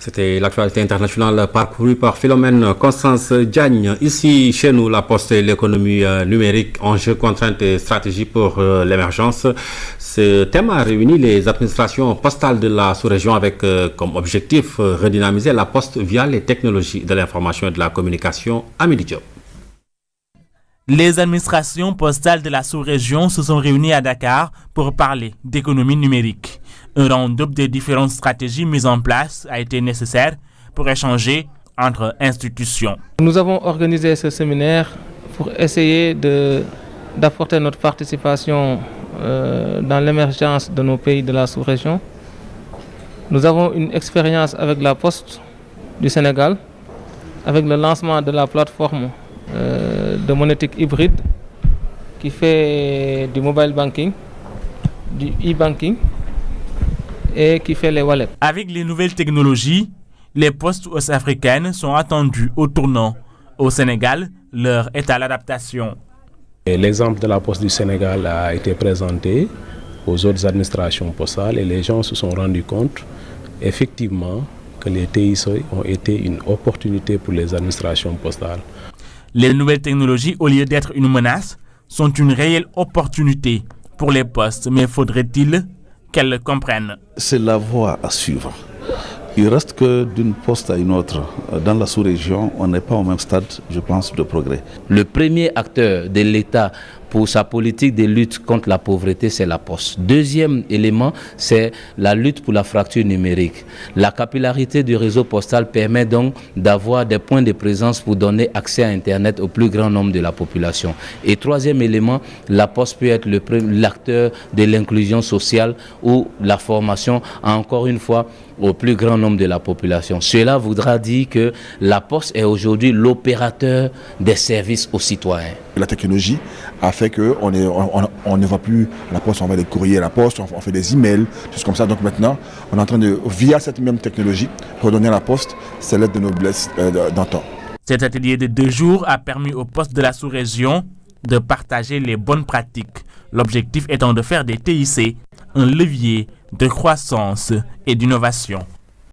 C'était l'actualité internationale parcourue par Philomène Constance Diagne. Ici, chez nous, la Poste et l'économie numérique, enjeux, contraintes et stratégies pour l'émergence. Ce thème a réuni les administrations postales de la sous-région avec comme objectif redynamiser la Poste via les technologies de l'information et de la communication à Midi Diop. Les administrations postales de la sous-région se sont réunies à Dakar pour parler d'économie numérique. Un round-up des différentes stratégies mises en place a été nécessaire pour échanger entre institutions. Nous avons organisé ce séminaire pour essayer d'apporter notre participation dans l'émergence de nos pays de la sous-région. Nous avons une expérience avec la Poste du Sénégal, avec le lancement de la plateforme de monétique hybride qui fait du mobile banking, du e-banking et qui fait les wallets. Avec les nouvelles technologies, les postes ouest-africaines sont attendues au tournant. Au Sénégal, l'heure est à l'adaptation. L'exemple de la Poste du Sénégal a été présenté aux autres administrations postales et les gens se sont rendus compte effectivement que les TIC ont été une opportunité pour les administrations postales. Les nouvelles technologies, au lieu d'être une menace, sont une réelle opportunité pour les postes. Mais faudrait-il qu'elles le comprennent? C'est la voie à suivre. Il reste que d'une poste à une autre, dans la sous-région, on n'est pas au même stade, je pense, de progrès. Le premier acteur de l'État pour sa politique de lutte contre la pauvreté, c'est la Poste. Deuxième élément, c'est la lutte pour la fracture numérique. La capillarité du réseau postal permet donc d'avoir des points de présence pour donner accès à Internet au plus grand nombre de la population. Et troisième élément, la Poste peut être l'acteur de l'inclusion sociale ou la formation, encore une fois, au plus grand nombre de la population. Cela voudra dire que la Poste est aujourd'hui l'opérateur des services aux citoyens. La technologie a fait qu'on ne va plus à la Poste, on va des courriers à la Poste, on fait des emails, choses comme ça. Donc maintenant, on est en train de, via cette même technologie, redonner à la Poste ses lettres de noblesse d'antan. Cet atelier de 2 jours a permis aux postes de la sous-région de partager les bonnes pratiques. L'objectif étant de faire des TIC un levier de croissance et d'innovation.